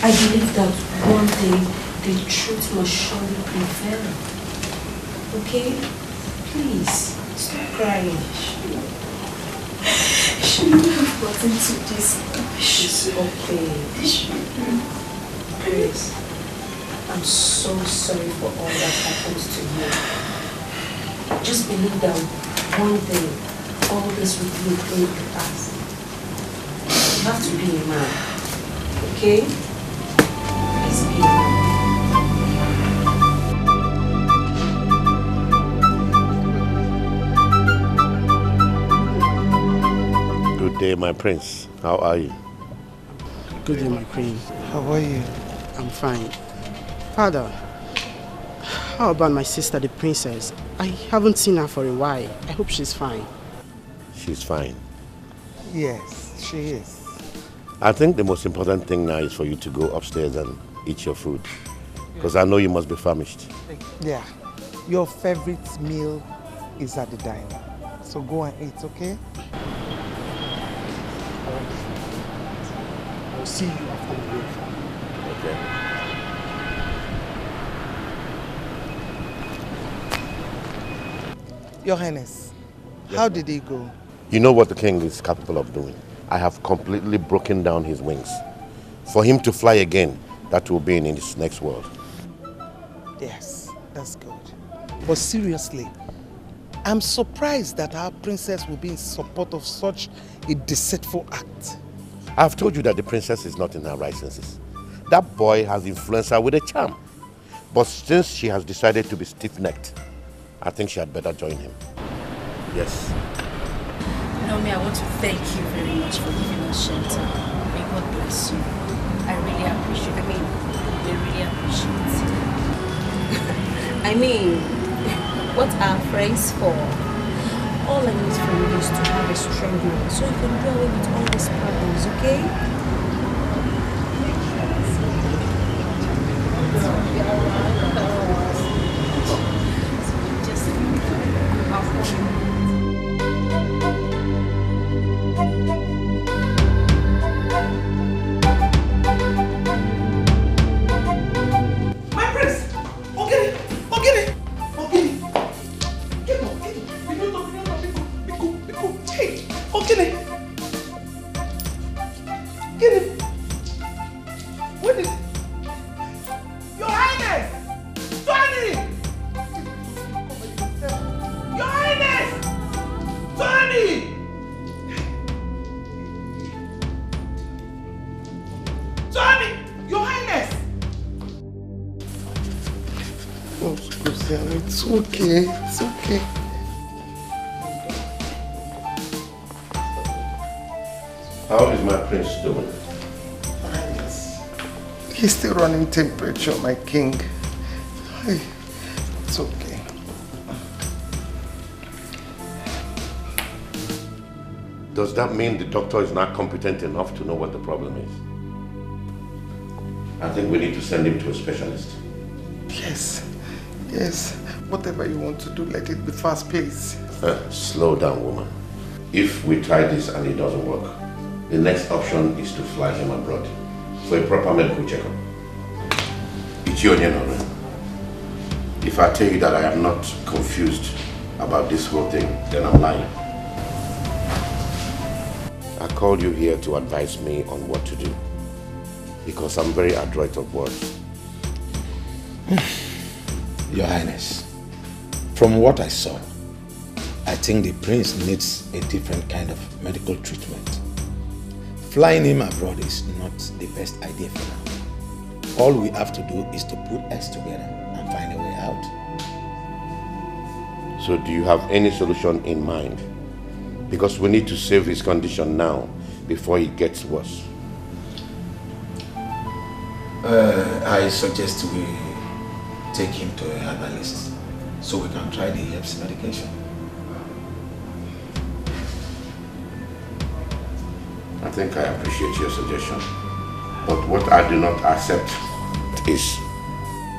I believe that one day the truth must surely prevail. Okay? Please, stop crying. I shouldn't have gotten to this. It's okay. Grace, I'm so sorry for all that happens to you. Just believe that one day all this will be a thing in the past. You have to be a man. Okay? Please be a man. Good day, my prince. How are you? Good day, my queen. How are you? I'm fine. Father, how about my sister, the princess? I haven't seen her for a while. I hope she's fine. She's fine. Yes, she is. I think the most important thing now is for you to go upstairs and eat your food. Because I know you must be famished. Yeah. Your favorite meal is at the diner. So go and eat, okay? I'll see you after the break. Okay. Your Highness, how did it go? You know what the king is capable of doing. I have completely broken down his wings. For him to fly again, that will be in his next world. Yes, that's good. But seriously, I'm surprised that our princess will be in support of such a deceitful act. I've told you that the princess is not in her right senses. That boy has influenced her with a charm. But since she has decided to be stiff-necked, I think she had better join him. Yes. Naomi, I want to thank you very much for giving us shelter. May God bless you. I really appreciate it. We really appreciate it. What are friends for? All I need from you is to have a strong mind so you can do away with all these problems, okay? It's okay. It's okay. How is my prince doing? He's still running temperature, my king. Hey, it's okay. Does that mean the doctor is not competent enough to know what the problem is? I think we need to send him to a specialist. Yes, yes. Whatever you want to do, let it be fast paced. Slow down, woman. If we try this and it doesn't work, the next option is to fly him abroad for a proper medical checkup. It's your honor. If I tell you that I am not confused about this whole thing, then I'm lying. I called you here to advise me on what to do, because I'm very adroit of words. Your Highness, from what I saw, I think the prince needs a different kind of medical treatment. Flying him abroad is not the best idea for now. All we have to do is to put heads together and find a way out. So do you have any solution in mind? Because we need to save his condition now before it gets worse. I suggest we take him to a herbalist so we can try the herbs medication. I think I appreciate your suggestion. But what I do not accept is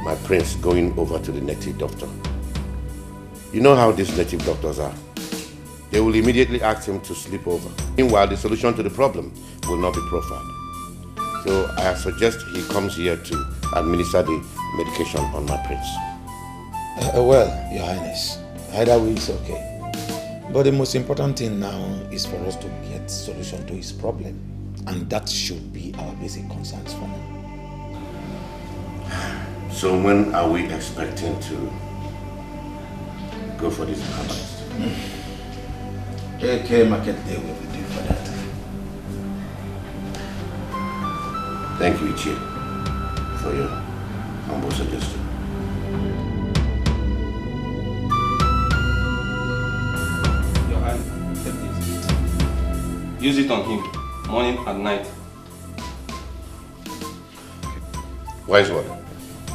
my prince going over to the native doctor. You know how these native doctors are. They will immediately ask him to sleep over. Meanwhile, the solution to the problem will not be profiled. So I suggest he comes here to administer the medication on my prince. Well, Your Highness, either way is okay. But the most important thing now is for us to get solution to his problem. And that should be our basic concerns for now. So when are we expecting to go for this herbalist? AK Market Day will be due for that. Thank you, Ichie, for your humble suggestion. Your hand, take this. Use it on him, morning and night. Wise one.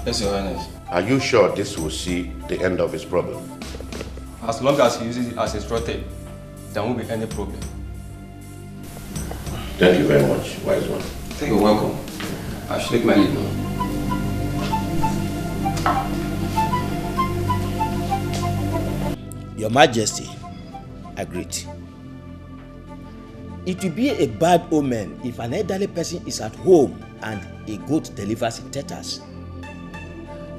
Yes, Your Highness. Are you sure this will see the end of his problem? As long as he uses it as instructed, there won't be any problem. Thank you very much, wise one. You're welcome. I should take my leave now. Your Majesty, I greet. It will be a bad omen if an elderly person is at home and a goat delivers in tatters.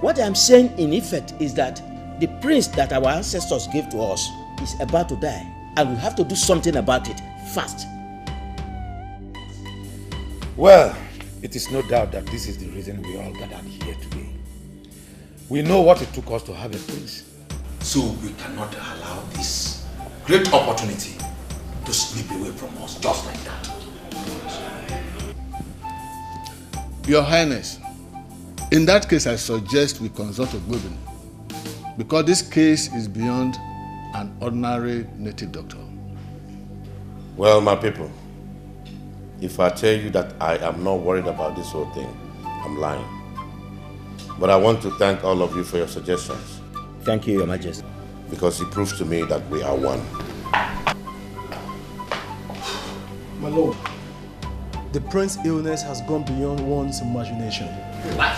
What I am saying in effect is that the prince that our ancestors gave to us is about to die, and we have to do something about it fast. Well, it is no doubt that this is the reason we all gathered here today. We know what it took us to have a prince. So we cannot allow this great opportunity to slip away from us just like that. Your Highness, in that case I suggest we consult Deepening, because this case is beyond an ordinary native doctor. Well, my people, if I tell you that I am not worried about this whole thing, I'm lying. But I want to thank all of you for your suggestions. Thank you, Your Majesty. Because it proves to me that we are one. My lord, the prince's illness has gone beyond one's imagination. What?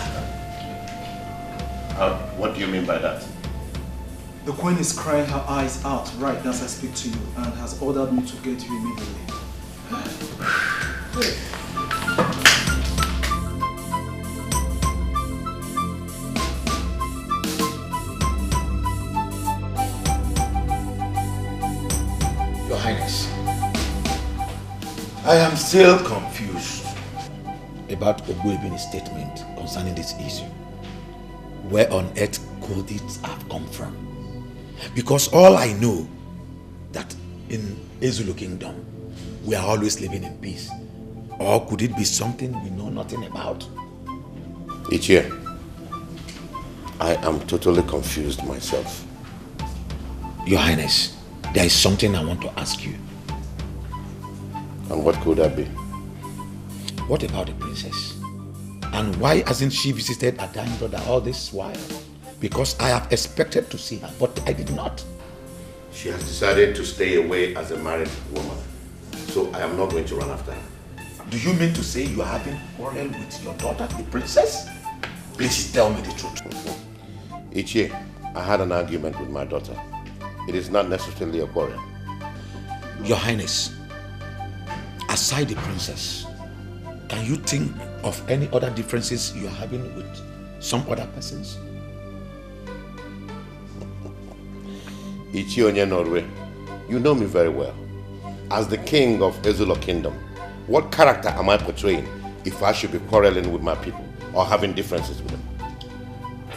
What do you mean by that? The queen is crying her eyes out right as I speak to you and has ordered me to get you immediately. Your Highness, I am still confused about Ogbuebi's statement concerning this issue. Where on earth could it have come from? Because all I know that in Ezulu Kingdom, we are always living in peace. Or could it be something we know nothing about? Ichie, I am totally confused myself. Your Highness, there is something I want to ask you. And what could that be? What about the princess? And why hasn't she visited her dying brother all this while? Because I have expected to see her, but I did not. She has decided to stay away as a married woman. So I am not going to run after her. Do you mean to say you are having quarrel with your daughter, the princess? Please tell me the truth. Each year, I had an argument with my daughter. It is not necessarily a quarrel. Your Highness, aside the princess, can you think of any other differences you are having with some other persons? Ichi Onye Norway, you know me very well. As the king of Ezulo Kingdom, what character am I portraying if I should be quarreling with my people or having differences with them?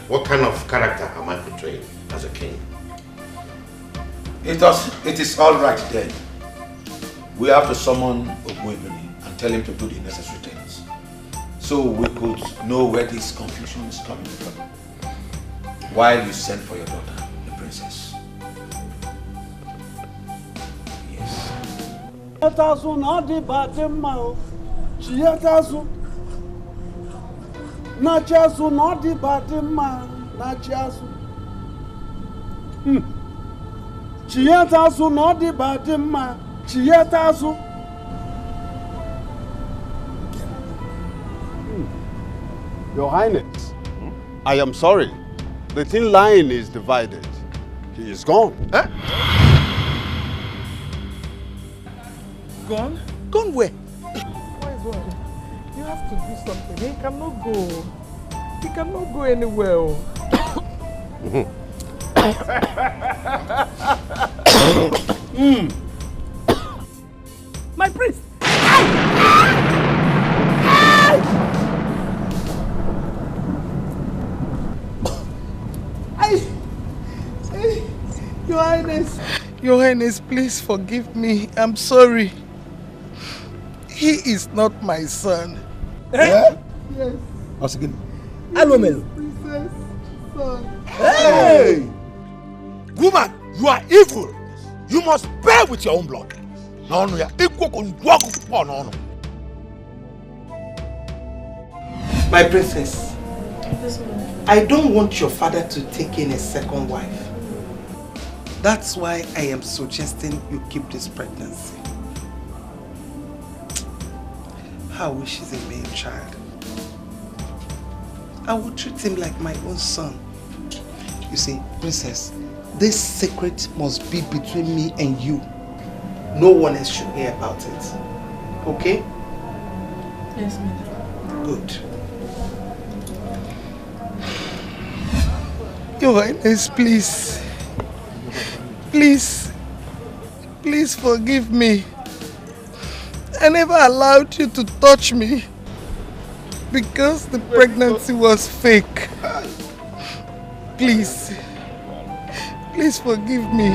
What kind of character am I portraying as a king? It is all right then. We have to summon Ogbuebuni and tell him to do the necessary things, so we could know where this confusion is coming from, while you send for your daughter, the princess. Yes. Your Highness, I am sorry. The thin line is divided. He is gone. Huh? Gone? Gone where? Why gone? You have to do something. He cannot go. He cannot go anywhere. My prince! Your Highness. Your Highness, please forgive me. I'm sorry. He is not my son. Eh? Yes. Once again. Alomelo. Princess son. Hey! Woman, you are evil. You must bear with your own blood. No, no, yeah. My princess, I don't want your father to take in a second wife. That's why I am suggesting you keep this pregnancy. I wish he's a male child. I will treat him like my own son. You see, princess, this secret must be between me and you. No one else should hear about it. Okay? Yes, ma'am. Good. Your Highness, please. Please. Please forgive me. I never allowed you to touch me because the pregnancy was fake. Please. Please forgive me.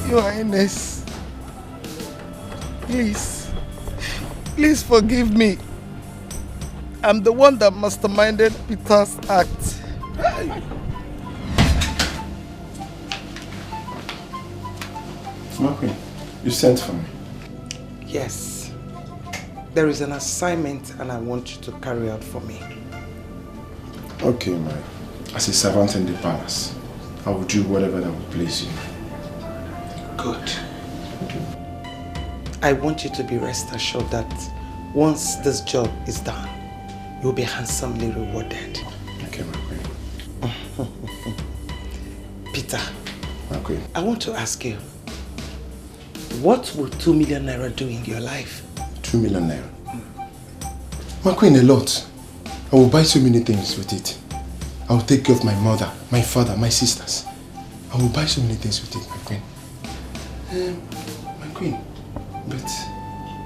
Your Highness, please. Please forgive me. I'm the one that masterminded Peter's act. My queen, you sent for me. Yes. There is an assignment and I want you to carry out for me. Okay, as a servant in the palace, I will do whatever that will please you. Good. I want you to be rest assured that once this job is done, you'll be handsomely rewarded. Okay, my queen. Peter, my queen, I want to ask you, what will 2 million naira do in your life? 2 million naira? My queen, a lot. I will buy so many things with it. I will take care of my mother, my father, my sisters. I will buy so many things with it, my queen. My queen, but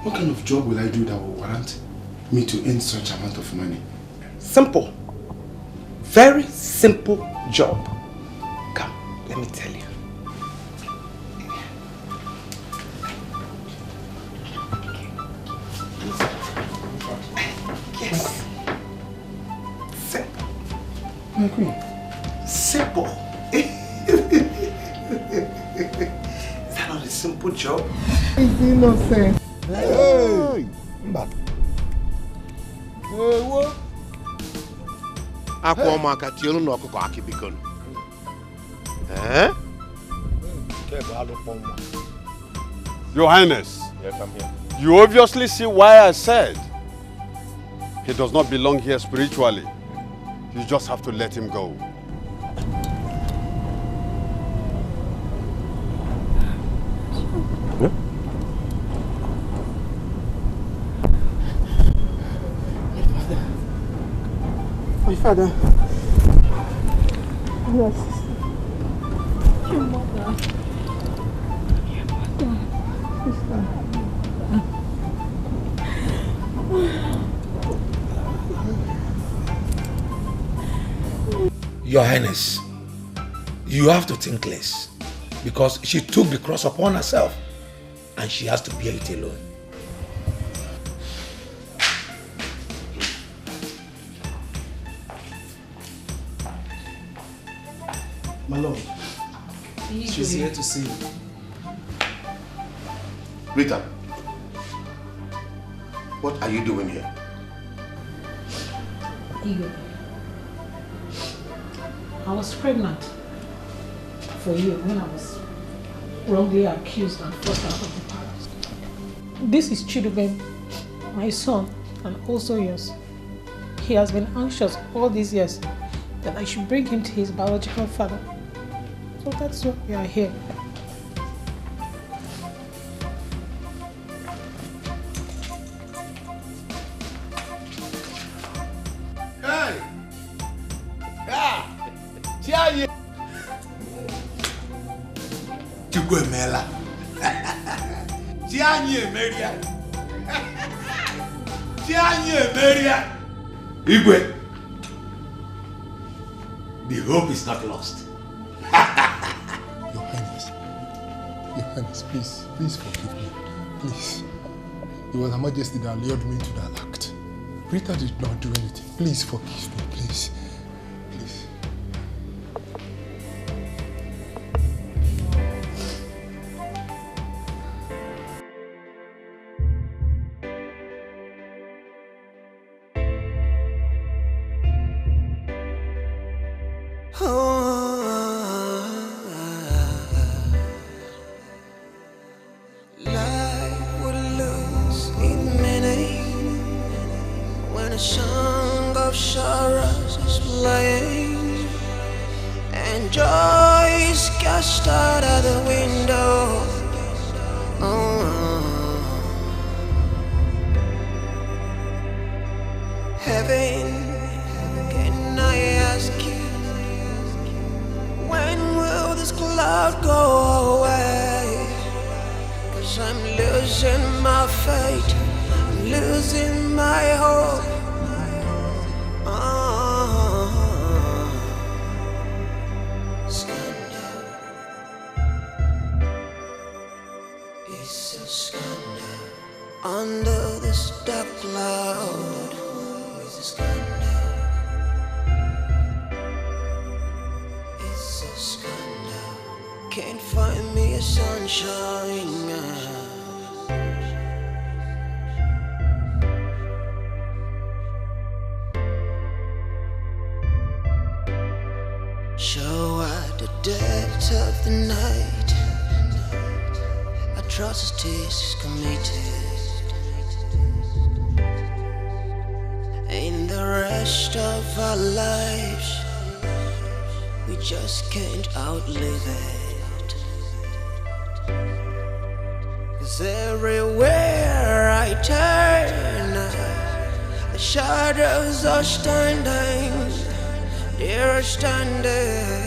what kind of job will I do that will warrant me to earn such amount of money? Simple. Very simple job. Come, let me tell you. Yes. Simple. My queen. Simple. Is that not a simple job? It's innocent. Hey! Mba. Hey, what? Akwa maka tionu no ọkụkọ akị bikon. Eh? Your Highness. Yes, I'm here. You obviously see why I said he does not belong here spiritually. You just have to let him go. My father. Yes. Your mother. Your mother. Sister. Your Highness, you have to think less because she took the cross upon herself and she has to bear it alone. My lord, she's here to see you. Rita, what are you doing here? Igwe, I was pregnant for you when I was wrongly accused and forced out of the palace. This is Chidubem, my son, and also yours. He has been anxious all these years that I should bring him to his biological father. So that's why we are here. Hey! Ah! Chiaye! Chukwu emela. Chiaye emeria. Chiaye emeria. Igwe, the hope is not lost. Your Highness, please forgive me. Please. It was Her Majesty that lured me to that act. Rita did not do anything. Please forgive me, please. Please. Life would lose its meaning when a song of sorrows is playing and joy is cast out of the window. Heaven, can I ask you, when will this cloud go away? 'Cause I'm losing my faith, I'm losing my hope. Scandal, it's a scandal. Under the stars. can't find me a sunshine. So at the depth of the night, atrocities committed. In the rest of our lives, we just can't outlive it. 'Cause everywhere I turn, the shadows are standing. They're standing